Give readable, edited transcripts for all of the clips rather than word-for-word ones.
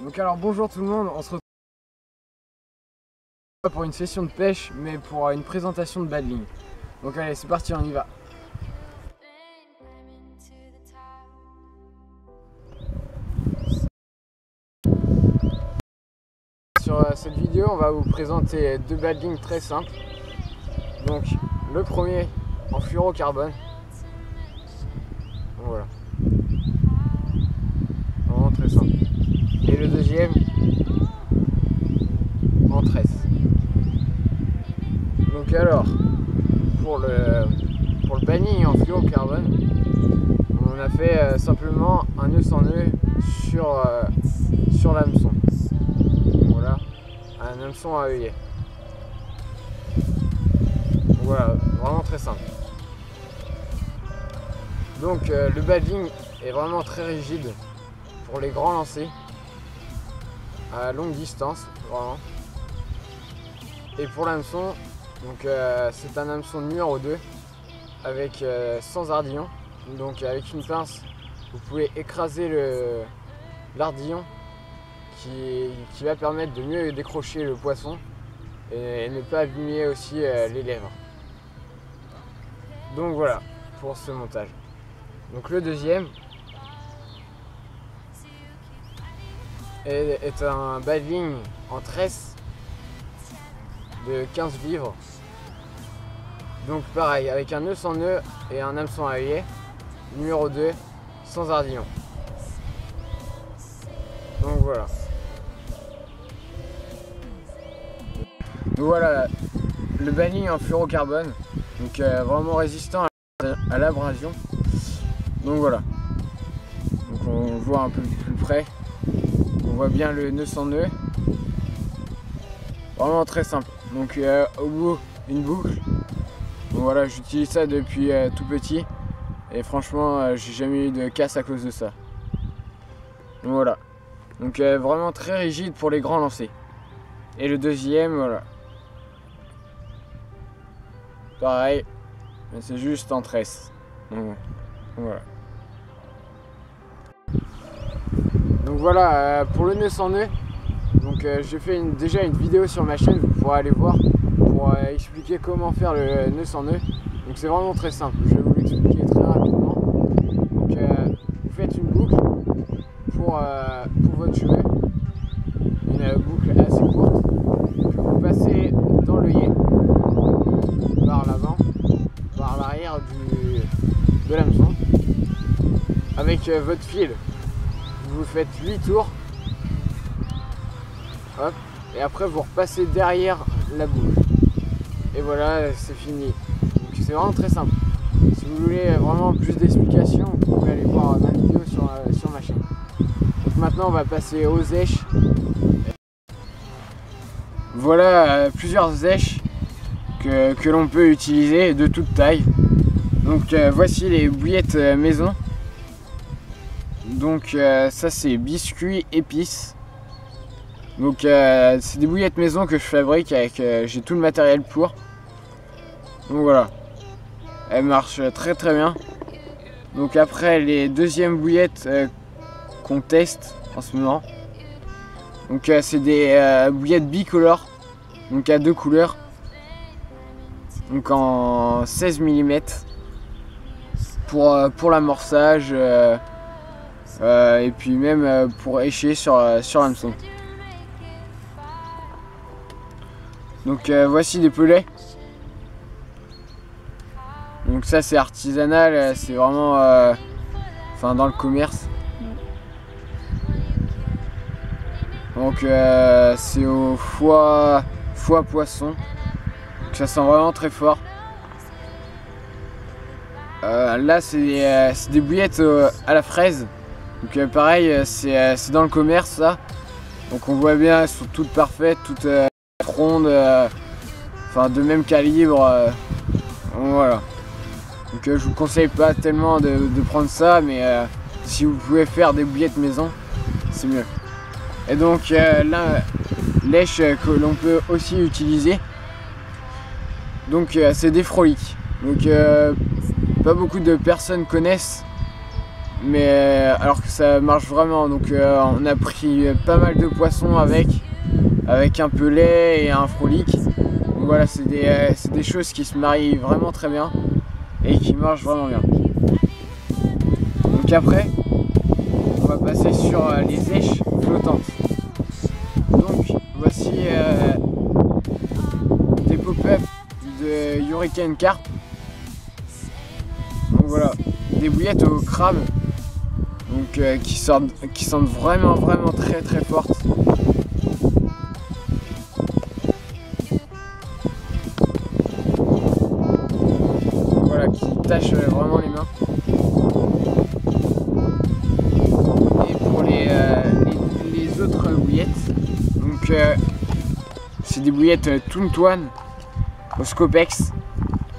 Donc alors bonjour tout le monde, on se retrouve pour une session de pêche mais pour une présentation de Badling. Donc allez c'est parti, on y va. Sur cette vidéo on va vous présenter deux Badling très simples. Donc le premier en fluorocarbone. Donc, voilà. Vraiment très simple. Et le deuxième en tresse. Donc alors pour le Badling en fluorocarbone, on a fait simplement un nœud sans nœud sur l'hameçon. Voilà, un hameçon à œillet. Voilà, vraiment très simple. Donc le Badling est vraiment très rigide pour les grands lancers à longue distance, vraiment. Et pour l'hameçon, donc c'est un hameçon numéro 2 avec sans ardillon. Donc avec une pince, vous pouvez écraser l'ardillon qui va permettre de mieux décrocher le poisson et ne pas abîmer aussi les lèvres. Donc voilà pour ce montage. Donc le deuxième est un Badling en tresse de 15 livres. Donc pareil, avec un nœud sans nœud et un hameçon à œillet, numéro 2, sans ardillon. Donc voilà. Donc voilà, le Badling en fluorocarbone, donc vraiment résistant à l'abrasion. Donc voilà. Donc on voit un peu plus près. On voit bien le nœud sans nœud. Vraiment très simple. Donc au bout une boucle. Donc voilà, j'utilise ça depuis tout petit. Et franchement j'ai jamais eu de casse à cause de ça. Donc voilà. Donc vraiment très rigide pour les grands lancers. Et le deuxième, voilà. Pareil, mais c'est juste en tresse. Donc voilà. Donc voilà, pour le nœud sans nœud, donc j'ai fait déjà une vidéo sur ma chaîne, vous pourrez aller voir pour expliquer comment faire le nœud sans nœud. Donc c'est vraiment très simple, je vais vous l'expliquer très rapidement. Donc vous faites une boucle pour votre chevet, une boucle assez courte, que vous passez dans l'œillet, par l'avant, par l'arrière de l'hameçon, avec votre fil. Vous faites 8 tours, hop, et après vous repassez derrière la boucle. Et voilà, c'est fini. Donc c'est vraiment très simple. Si vous voulez vraiment plus d'explications, vous pouvez aller voir ma vidéo sur ma chaîne. Donc maintenant on va passer aux èches. Voilà plusieurs èches que l'on peut utiliser de toute taille. Donc voici les bouillettes maison. Donc ça c'est biscuits épices. Donc c'est des bouillettes maison que je fabrique avec, j'ai tout le matériel pour. Donc voilà, elles marchent très très bien. Donc après les deuxièmes bouillettes qu'on teste en ce moment. Donc c'est des bouillettes bicolores, donc à deux couleurs. Donc en 16 mm pour l'amorçage. Et puis même pour écher sur l'hameçon. Donc voici des pelets. Donc ça c'est artisanal, c'est vraiment dans le commerce. Donc c'est au foie poisson. Donc ça sent vraiment très fort. Là c'est des bouillettes à la fraise. Donc pareil, c'est dans le commerce ça. Donc on voit bien, elles sont toutes parfaites, toutes rondes, de même calibre. Voilà. Donc je vous conseille pas tellement de prendre ça, mais si vous pouvez faire des bouillettes maison, c'est mieux. Et donc là, lèche que l'on peut aussi utiliser, Donc c'est des froliques. Donc pas beaucoup de personnes connaissent, mais alors que ça marche vraiment. Donc on a pris pas mal de poissons avec un pelet et un frolique. Donc voilà, c'est des choses qui se marient vraiment très bien et qui marchent vraiment bien. Donc après, on va passer sur les èches flottantes. Donc voici des pop-up de Hurricane Carp. Donc voilà, des bouillettes au crabe, donc qui sentent vraiment très fortes. Voilà, qui tâchent vraiment les mains. Et pour les autres bouillettes, donc c'est des bouillettes Toon-Toine au Scopex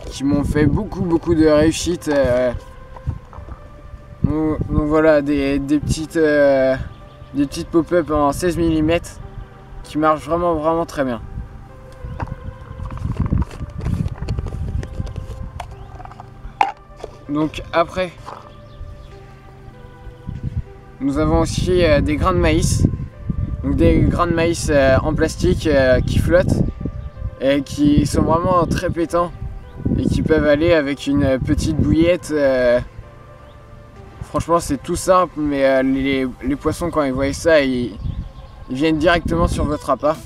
qui m'ont fait beaucoup de réussite. Donc voilà, des petites pop-up en 16 mm qui marchent vraiment très bien. Donc après, nous avons aussi des grains de maïs. Donc des grains de maïs en plastique qui flottent et qui sont vraiment très pétants et qui peuvent aller avec une petite bouillette. Franchement c'est tout simple, mais les poissons quand ils voient ça, ils viennent directement sur votre appât.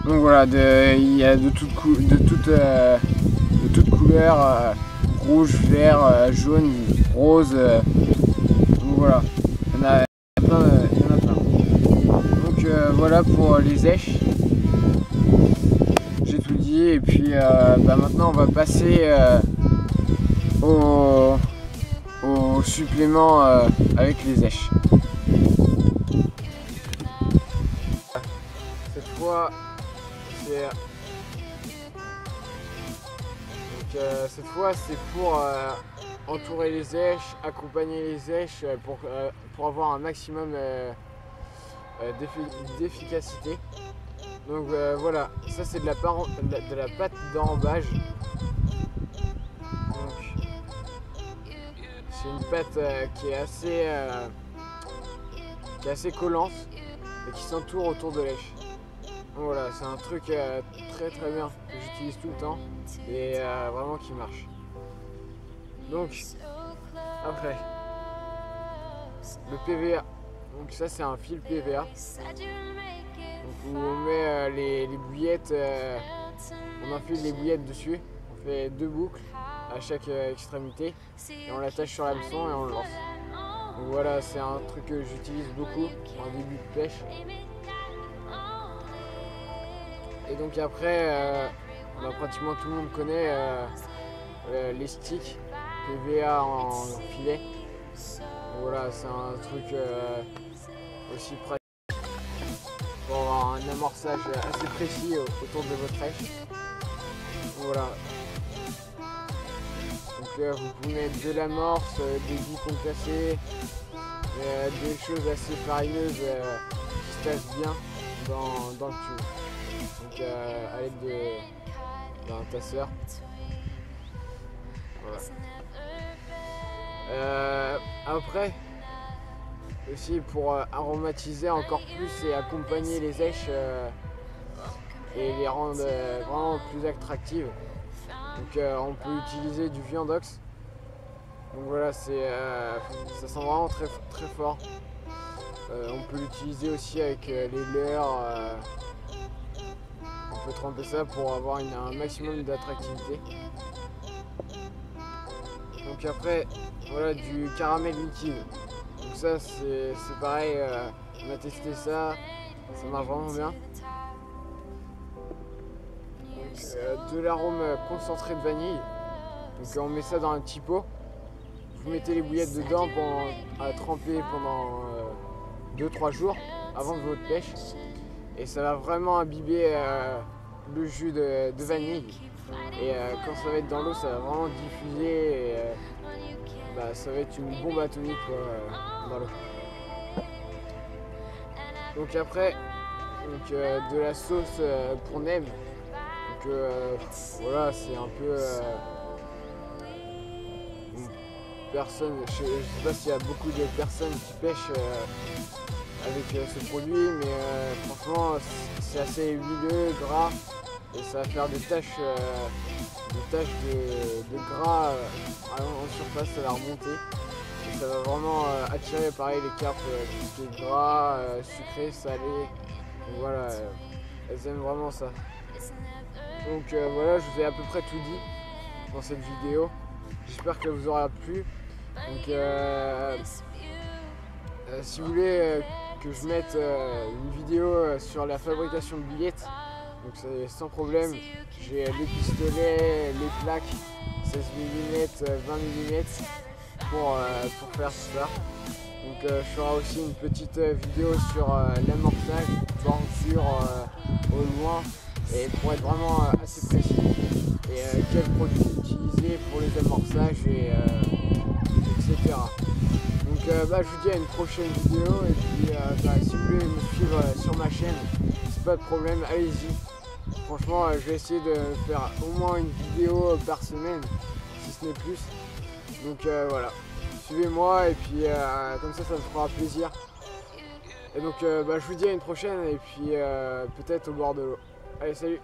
Donc voilà, il y a de toutes couleurs, rouge, vert, jaune, rose. Donc voilà, il y en a plein. Donc voilà pour les èches. J'ai tout dit et puis maintenant on va passer au supplément avec les èches. Cette fois c'est pour entourer les èches, accompagner les èches pour avoir un maximum d'efficacité. Donc voilà, ça c'est de la pâte d'enrobage. C'est une pâte qui est assez collante et qui s'entoure autour de l'èche. Voilà, c'est un truc très bien que j'utilise tout le temps et vraiment qui marche. Donc après, le PVA. Donc ça c'est un fil PVA. Donc où on met les bouillettes, on enfile les bouillettes dessus. On fait 2 boucles à chaque extrémité et on l'attache sur l'hameçon et on le lance. Donc voilà, c'est un truc que j'utilise beaucoup pour un début de pêche. Et donc après, pratiquement tout le monde connaît les sticks PVA en filet. Donc voilà, c'est un truc aussi pratique pour avoir un amorçage assez précis autour de votre èche. Voilà. Donc vous pouvez mettre de l'amorce, des billes concassées, des choses assez farineuses qui se tassent bien dans le tube. Donc à l'aide d'un tasseur. Voilà. Après, aussi pour aromatiser encore plus et accompagner les èches et les rendre vraiment plus attractives. Donc on peut utiliser du viandox. Donc voilà, ça sent vraiment très fort. On peut l'utiliser aussi avec les leurres. On peut tremper ça pour avoir un maximum d'attractivité. Donc après, voilà, du caramel liquide. Donc ça c'est pareil, on a testé ça marche vraiment bien. Donc, de l'arôme concentré de vanille. Donc on met ça dans un petit pot. Vous mettez les bouillettes dedans à tremper pendant 2-3 jours avant de votre pêche. Et ça va vraiment imbiber le jus de vanille. Et quand ça va être dans l'eau, ça va vraiment diffuser. Et, ça va être une bombe atomique dans l'eau. Donc après, de la sauce pour nem. Donc voilà, c'est un peu une personne, je sais pas s'il y a beaucoup de personnes qui pêchent avec ce produit, mais franchement c'est assez huileux, gras, et ça va faire des taches de gras en surface, ça va remonter. Et ça va vraiment attirer pareil les carpes, tout ce qui est gras, sucré, salé. Donc voilà, elles aiment vraiment ça. Donc voilà, je vous ai à peu près tout dit dans cette vidéo. J'espère qu'elle vous aura plu. Donc si vous voulez que je mette une vidéo sur la fabrication de billettes, donc c'est sans problème. J'ai les pistolets, les plaques, 16 mm, 20 mm pour faire tout ça. Donc je ferai aussi une petite vidéo sur l'amorçage, bordure au loin, et pour être vraiment assez précis, et quel produit utiliser pour les amorçages, et etc. Donc je vous dis à une prochaine vidéo, et puis si vous voulez me suivre sur ma chaîne, c'est pas de problème, allez-y. Franchement je vais essayer de faire au moins une vidéo par semaine, si ce n'est plus. Donc voilà, suivez-moi, et puis comme ça me fera plaisir. Et donc je vous dis à une prochaine, et puis peut-être au bord de l'eau. Allez, salut!